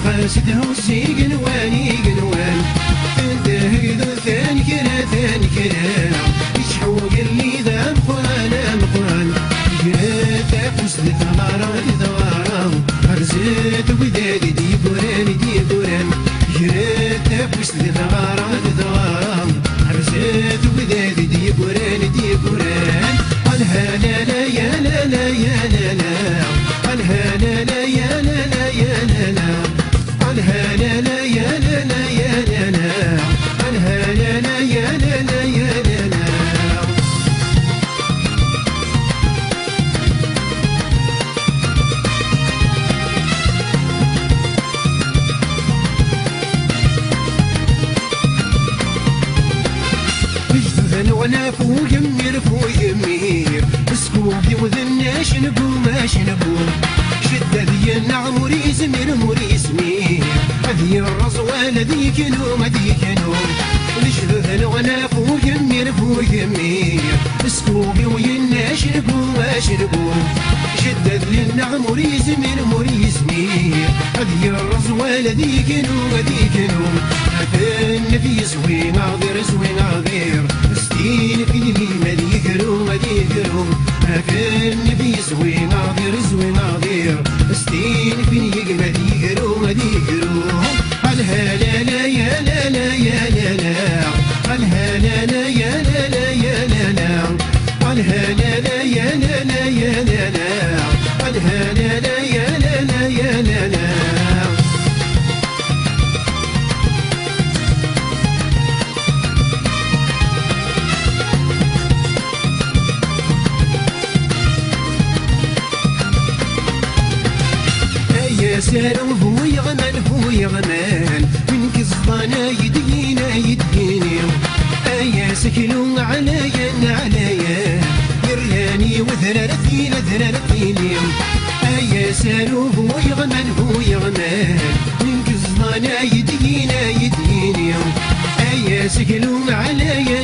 حاسده وسيق نواني قنوان تنتهي ذو ثاني كنا يشحوق اللي ذا مقران جرات أفوس ثمارة أرزت ودادي دي قران جرات أفوس ثمارة أرزت ودادي دي قران قالها لا لا يا لا لا يا لا لا قالها لا لا يا لا لا يا لا لا قالها لا لا يا لا لا يا لا لا قالها لا لا يا لا لا يا لا لا بجذن وانا فوق يمير سكوبي وذنا شنبو شدة ذي النعم مريس مير هذي الرزوة ذيك نوم لجذن وانا فوق يمير سكوبي وينا شنبو شدة ذي النعم مريس مير هذي الرزوة ذيك نوم أفن في زوين غير ستين في لي مديكرو أفن في زوين غير ستين في لي مديكرو قالها لا لا يا لا لا يا لا لا قالها لا لا يا لا لا يا لا لا قالها لا لا يا لا لا يا لا لا قالها لا لا يا لا لا يا لا لا سالم هو يغمان من قصدنا يديني أيا سكنوا عليا يرياني وذررتيني أيا سالم هو يغمان من قصدنا يديني أيا سكنوا عليا